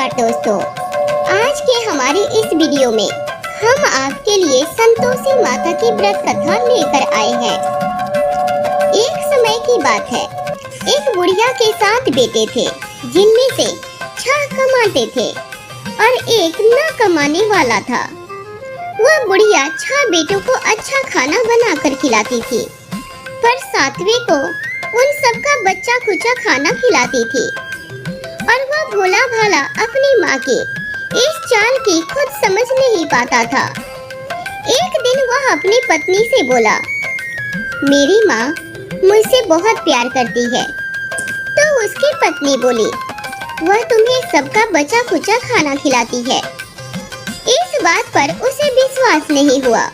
नमस्कार दोस्तों, आज के हमारे इस वीडियो में हम आपके लिए संतोषी माता की व्रत कथा लेकर आए हैं। एक समय की बात है, एक बुढ़िया के 7 बेटे थे, जिनमें से 6 कमाते थे और एक न कमाने वाला था। वह बुढ़िया 6 बेटों को अच्छा खाना बनाकर खिलाती थी, पर 7वें को उन सबका बच्चा खुचा खाना खिलाती थी और वह भोला भाला अपनी माँ के इस चाल की खुद समझ नहीं पाता था। एक दिन वह अपनी पत्नी से बोला, मेरी माँ मुझसे बहुत प्यार करती है। तो उसकी पत्नी बोली, वह तुम्हें सबका बचा खुचा खाना खिलाती है। इस बात पर उसे विश्वास नहीं हुआ।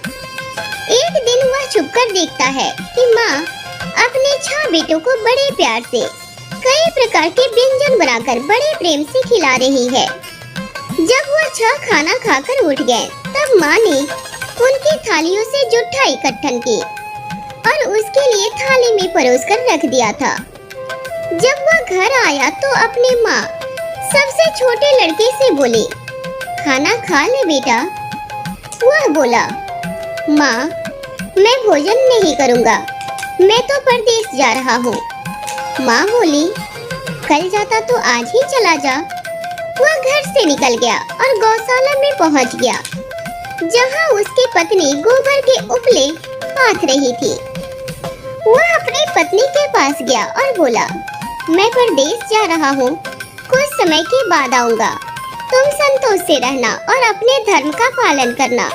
एक दिन वह छुपकर देखता है कि माँ अपने 6 बेटों को बड़े प्यार से कई प्रकार के व्यंजन बनाकर बड़े प्रेम से खिला रही है। जब वह 6 खाना खाकर उठ गए, तब माँ ने उनकी थालियों से जुठा इकट्ठा की और उसके लिए थाली में परोस कर रख दिया था। जब वह घर आया तो अपने माँ सबसे छोटे लड़के से बोली, खाना खा ले बेटा। वह बोला, माँ मैं भोजन नहीं करूँगा, मैं तो परदेश जा रहा हूँ। माँ बोली, कल जाता तो आज ही चला जा। वह घर से निकल गया और गौशाला में पहुँच गया, जहाँ उसकी पत्नी गोबर के उपले पाथ रही थी। वह अपनी पत्नी के पास गया और बोला, मैं परदेश जा रहा हूँ, कुछ समय के बाद आऊँगा। तुम संतोष से रहना और अपने धर्म का पालन करना।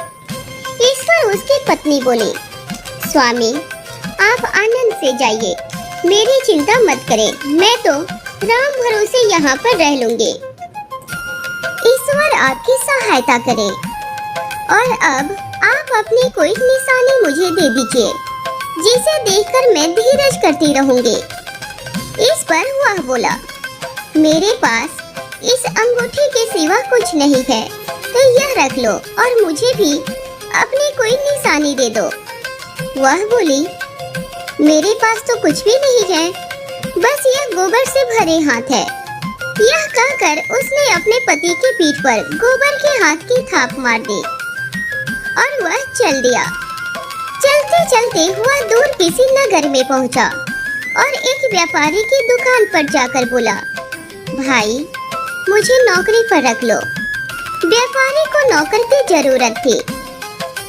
इस पर उसकी पत्नी बोली, स्वामी आप आनंद से जाइए, मेरी चिंता मत करें, मैं तो राम भरोसे यहाँ पर रह लूंगी। ईश्वर आपकी सहायता करे। और अब आप अपनी कोई निशानी मुझे दे दीजिए, जिसे देखकर मैं धीरज करती रहूंगी। इस पर वह बोला, मेरे पास इस अंगूठी के सिवा कुछ नहीं है, तो यह रख लो और मुझे भी अपनी कोई निशानी दे दो। वह बोली, मेरे पास तो कुछ भी नहीं है, बस यह गोबर से भरे हाथ है। यह कहकर उसने अपने पति की पीठ पर गोबर के हाथ की थाप मार दी और वह चल दिया। चलते चलते वह दूर किसी नगर में पहुंचा और एक व्यापारी की दुकान पर जाकर बोला, भाई मुझे नौकरी पर रख लो। व्यापारी को नौकर की जरूरत थी।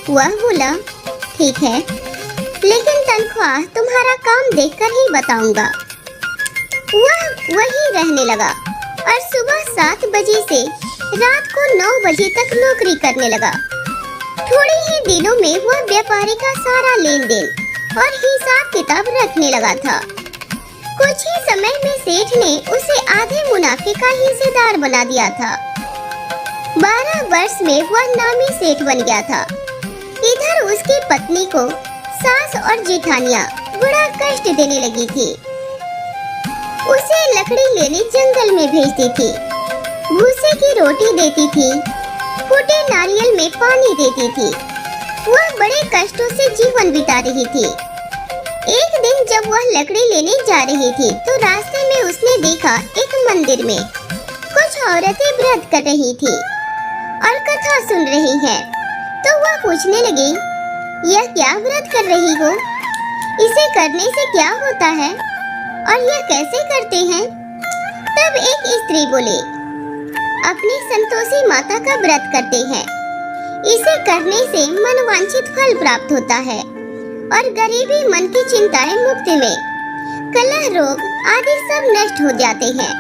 वह बोला, ठीक है, लेकिन तनख्वाह तुम्हारा काम देखकर ही बताऊंगा। वह वहीं रहने लगा और सुबह 7 बजे से रात को 9 बजे तक नौकरी करने लगा। थोड़े ही दिनों में वह व्यापारी का सारा लेन देन और हिसाब किताब रखने लगा था। कुछ ही समय में सेठ ने उसे आधे मुनाफे का हिस्सेदार बना दिया था। 12 वर्ष में वह नामी सेठ बन गया था। इधर उसकी पत्नी को सास और जेठानियाँ बड़ा कष्ट देने लगी थी। उसे लकड़ी लेने जंगल में भेजती थी, भूसे की रोटी देती थी, फूटे नारियल में पानी देती थी। वह बड़े कष्टों से जीवन बिता रही थी। एक दिन जब वह लकड़ी लेने जा रही थी, तो रास्ते में उसने देखा एक मंदिर में कुछ औरतें व्रत कर रही थी और कथा सुन रही हैं। तो वह पूछने लगी, यह क्या व्रत कर रही हो? इसे करने से क्या होता है और यह कैसे करते हैं? तब एक स्त्री बोली, अपनी संतोषी माता का व्रत करते हैं। इसे करने से मनवांछित फल प्राप्त होता है और गरीबी, मन की चिंताएं मुक्ति में, कलह, रोग आदि सब नष्ट हो जाते हैं।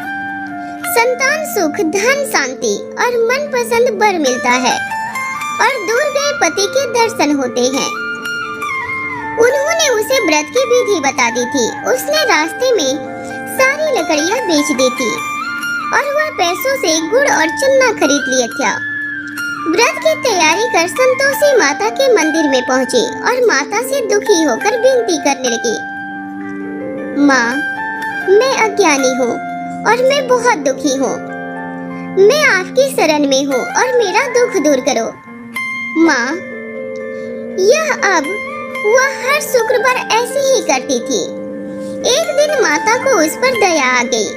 संतान सुख, धन, शांति और मनपसंद वर मिलता है और दूर गए पति के दर्शन होते हैं। उन्होंने उसे व्रत की विधि बता दी थी। उसने रास्ते में सारी लकड़ियां बेच दी थी और वह पैसों से गुड़ और चन्ना खरीद लिया था। व्रत की तैयारी कर संतोषी माता के मंदिर में पहुंची और माता से दुखी होकर विनती करने लगी, माँ मैं अज्ञानी हूँ और मैं बहुत दुखी हूँ। मैं आपकी शरण में हूँ और मेरा दुख दूर करो। माँ यह अब वह हर शुक्रवार ऐसे ही करती थी। एक दिन माता को उस पर दया आ गई।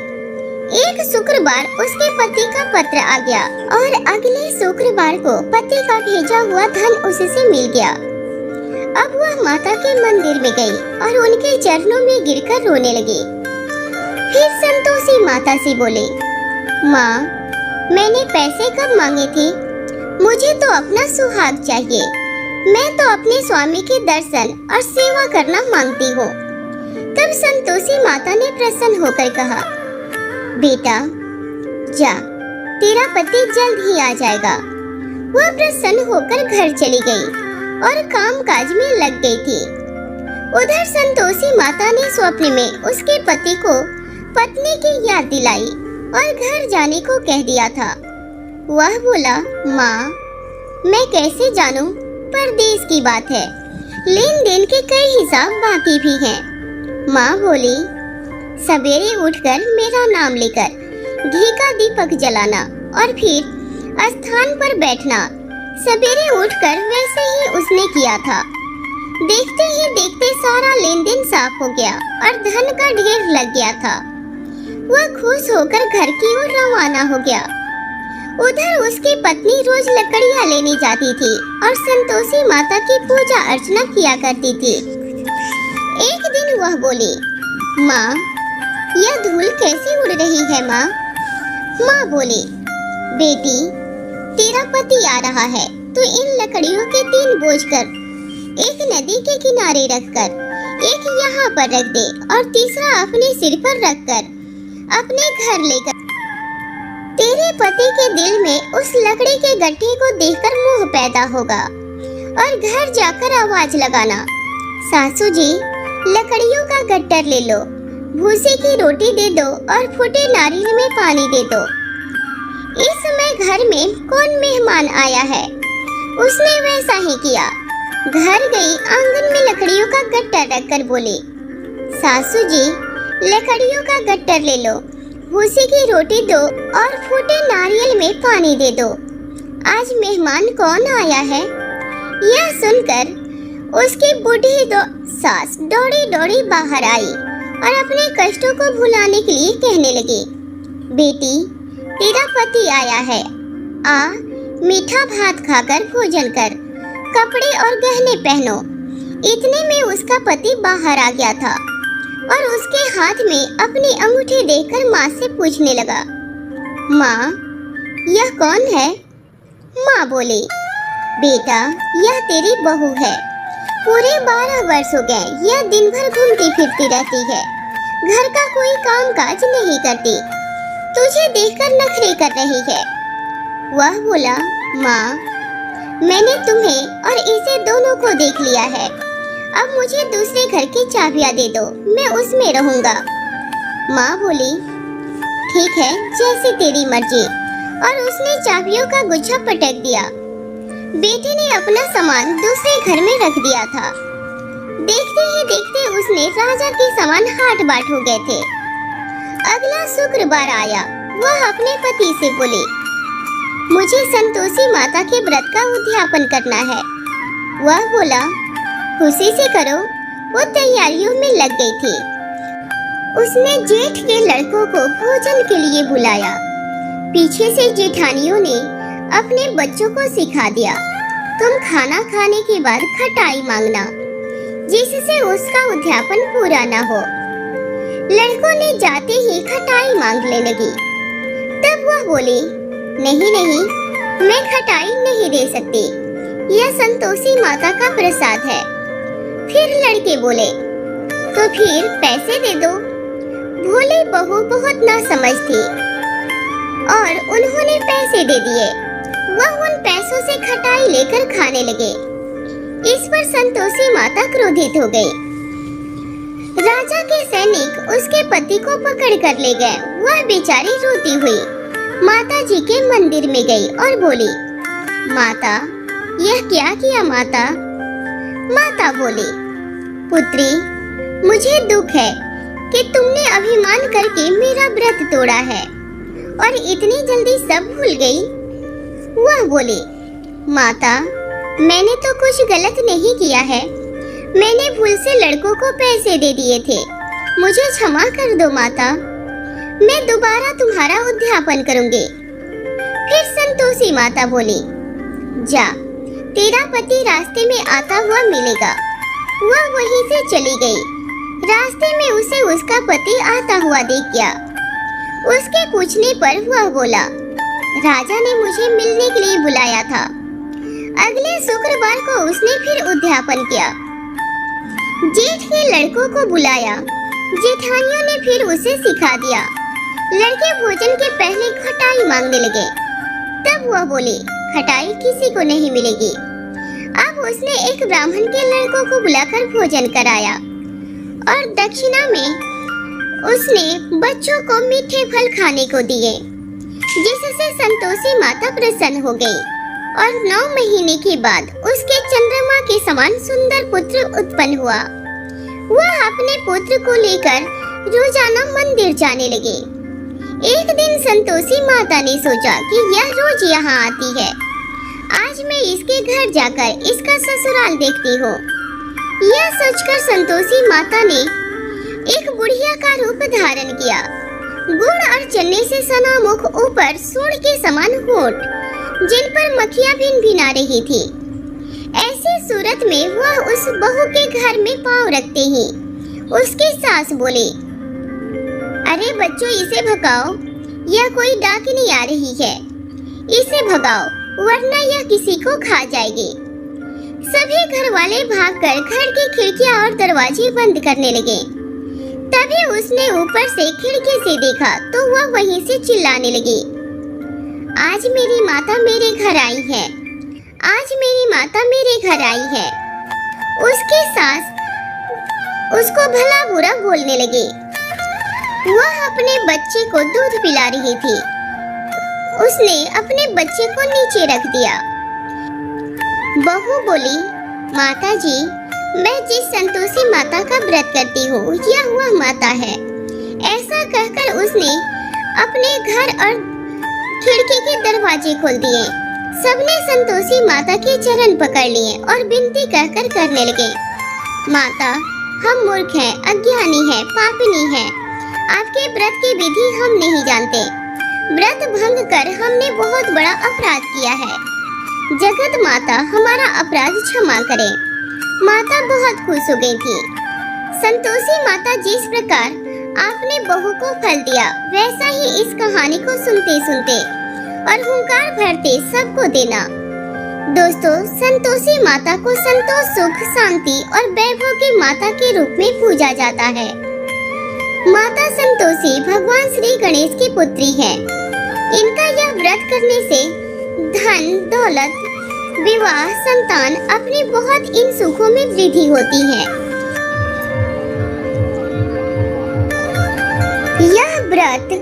एक शुक्रवार उसके पति का पत्र आ गया और अगले शुक्रवार को पति का भेजा हुआ धन उससे मिल गया। अब वह माता के मंदिर में गई और उनके चरणों में गिरकर रोने लगी। फिर संतोषी माता से बोले, माँ, मैंने पैसे कब मांगे थे? मुझे तो अपना सुहाग चाहिए। मैं तो अपने स्वामी के दर्शन और सेवा करना मांगती हूँ। तब संतोषी माता ने प्रसन्न होकर कहा, बेटा जा, तेरा पति जल्द ही आ जाएगा। वह प्रसन्न होकर घर चली गई और कामकाज में लग गई थी। उधर संतोषी माता ने स्वप्न में उसके पति को पत्नी की याद दिलाई और घर जाने को कह दिया था। वह बोला, माँ, मैं कैसे जानूं? परदेश की बात है, लेन देन के कई हिसाब बाकी भी हैं। माँ बोली, सवेरे उठकर मेरा नाम लेकर घी का दीपक जलाना और फिर स्थान पर बैठना। सवेरे उठकर वैसे ही उसने किया था। देखते ही देखते सारा लेन देन साफ हो गया और धन का ढेर लग गया था। वह खुश होकर घर की ओर रवाना हो गया। उधर उसकी पत्नी रोज लकड़ियाँ लेने जाती थी और संतोषी माता की पूजा अर्चना किया करती थी। एक दिन वह बोली, माँ, यह धूल कैसे उड़ रही है माँ? माँ बोली, बेटी, तेरा पति आ रहा है, तो इन लकड़ियों के 3 बोझ कर एक नदी के किनारे रखकर, एक यहाँ पर रख दे और तीसरा अपने सिर पर रखकर अपने घर लेकर। तेरे पति के दिल में उस लकड़ी के गट्ठे को देखकर मोह पैदा होगा और घर जाकर आवाज लगाना, सासू जी, लकड़ियों का गट्टर ले लो, भूसे की रोटी दे दो और फूटे नारियल में पानी दे दो। इस समय घर में कौन मेहमान आया है? उसने वैसा ही किया। घर गई, आंगन में लकड़ियों का गट्टर रखकर बोली, सासू जी, लकड़ियों का गट्टर ले लो, भूसे की रोटी दो और फूटे नारियल में पानी दे दो। आज मेहमान कौन आया है? यह सुनकर उसकी बूढ़ी सास दौड़ी दौड़ी बाहर आई और अपने कष्टों को भुलाने के लिए कहने लगी, बेटी, तेरा पति आया है, आ, मीठा भात खाकर भोजन कर, कपड़े और गहने पहनो। इतने में उसका पति बाहर आ गया था और उसके हाथ में अपनी अंगूठी देखकर माँ से पूछने लगा, माँ, यह कौन है? माँ बोली, बेटा, यह तेरी बहू है। पूरे 12 वर्ष हो गए यह दिन भर घूमती फिरती रहती है, घर का कोई काम काज नहीं करती, तुझे देखकर नखरे कर रही है। वह बोला, माँ, मैंने तुम्हें और इसे दोनों को देख लिया है। अब मुझे दूसरे घर की चाबियां दे दो, मैं उसमें रहूंगा। माँ बोली, ठीक है, जैसे तेरी मर्जी। और उसने चाबियों का गुच्छा पटक दिया। बेटे ने अपना सामान दूसरे घर में रख दिया था। देखते ही देखते उसने राजा के समान हाट बाट हो गए थे। अगला शुक्रवार आया। वह अपने पति से बोली, मुझे संतोषी माता के व्रत का उद्यापन करना है। वह बोला, खुशी से करो। वो तैयारियों में लग गई थी। उसने जेठ के लड़कों को भोजन के लिए बुलाया। पीछे से जेठानियों ने अपने बच्चों को सिखा दिया, तुम खाना खाने के बाद खटाई मांगना, जिससे उसका उद्यापन पूरा न हो। लड़कों ने जाते ही खटाई मांगने लगी। तब वह बोली, नहीं नहीं, मैं खटाई नहीं दे सकती, यह संतोषी माता का प्रसाद है। फिर लड़के बोले, तो फिर पैसे दे दो। भोली बहू बहुत नासमझ थी और उन्होंने पैसे दे दिए। वह उन पैसों से खटाई लेकर खाने लगे। इस पर संतोषी माता क्रोधित हो गई। राजा के सैनिक उसके पति को पकड़ कर ले गए। वह बेचारी रोती हुई माता जी के मंदिर में गई और बोली, माता, यह क्या किया माता? माता बोली, पुत्री, मुझे दुख है कि तुमने अभिमान करके मेरा व्रत तोड़ा है और इतनी जल्दी सब भूल गई। वह बोली, माता, मैंने तो कुछ गलत नहीं किया है। मैंने भूल से लड़कों को पैसे दे दिए थे, मुझे क्षमा कर दो माता। मैं दोबारा तुम्हारा उद्यापन करूंगी। फिर संतोषी माता बोली, जा, तेरा पति रास्ते में आता हुआ मिलेगा। वह वहीं से चली गई। रास्ते में उसे उसका पति आता हुआ देख गया। उसके पूछने पर वह बोला, राजा ने मुझे मिलने के लिए बुलाया था। अगले शुक्रवार को उसने फिर उद्यापन किया। जेठ के लड़कों को बुलाया। जेठानियों ने फिर उसे सिखा दिया। लड़के भोजन के पहले खटाई मांगने लगे। तब वह बोली, खटाई किसी को नहीं मिलेगी। अब उसने एक ब्राह्मण के लड़कों को बुलाकर भोजन कराया और दक्षिणा में उसने बच्चों को मीठे फल खाने को दिए, जिससे संतोषी माता प्रसन्न हो गई और 9 महीने के बाद उसके चंद्रमा के समान सुंदर पुत्र उत्पन्न हुआ। वह अपने पुत्र को लेकर रोजाना मंदिर जाने लगे। एक दिन संतोषी माता ने सोचा कि यह रोज यहाँ आती है, आज मैं इसके घर जाकर इसका ससुराल देखती हूँ। यह सोचकर संतोषी माता ने एक बुढ़िया का रूप धारण किया। गुड़ और चने से सना मुख, ऊपर सूंड के समान होंठ, जिन पर मक्खियाँ भिनभिना रही थी। ऐसी सूरत में वह उस बहू के घर में पांव रखते ही उसकी सास बोली, अरे बच्चों, इसे भगाओ, यह कोई डाकनी आ रही है। इसे भगाओ, वरना यह किसी को खा जाएगी। सभी घर वाले भागकर घर की खिड़कियां और दरवाजे बंद करने लगे। तभी उसने ऊपर से खिड़की से देखा तो वह वहीं से चिल्लाने लगी, आज मेरी माता मेरे घर आई है, आज मेरी माता मेरे घर आई है। उसकी सास उसको भला बुरा बोलने लगी। वह अपने बच्चे को दूध पिला रही थी। उसने अपने बच्चे को नीचे रख दिया। बहू बोली, माता जी, मैं जिस संतोषी माता का व्रत करती हूँ यह वह माता है। ऐसा कहकर उसने अपने घर और खिड़की के दरवाजे खोल दिए। सबने संतोषी माता के चरण पकड़ लिए और विनती कहकर करने लगे, माता, हम मूर्ख हैं, अज्ञानी हैं, पापिनी हैं। आपके व्रत की विधि हम नहीं जानते। व्रत भंग कर हमने बहुत बड़ा अपराध किया है। जगत माता हमारा अपराध क्षमा करे। माता बहुत खुश हो गई थी। संतोषी माता, जिस प्रकार आपने बहू को फल दिया, वैसा ही इस कहानी को सुनते सुनते और हुंकार भरते सबको देना। दोस्तों, संतोषी माता को संतोष, सुख, शांति और वैभव की माता के रूप में पूजा जाता है। माता संतोषी भगवान श्री गणेश की पुत्री है। इनका यह व्रत करने से धन, दौलत, विवाह, संतान, अपने बहुत इन सुखों में वृद्धि होती है। यह व्रत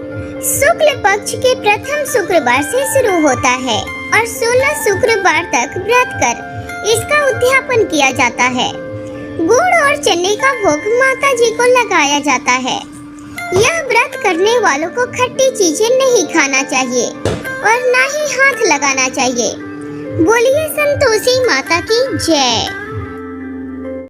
शुक्ल पक्ष के प्रथम शुक्रवार से शुरू होता है और 16 शुक्रवार तक व्रत कर इसका उद्यापन किया जाता है। गुड़ और चने का भोग माता जी को लगाया जाता है। यह व्रत करने वालों को खट्टी चीजें नहीं खाना चाहिए और ना ही हाथ लगाना चाहिए। बोलिए संतोषी माता की जय।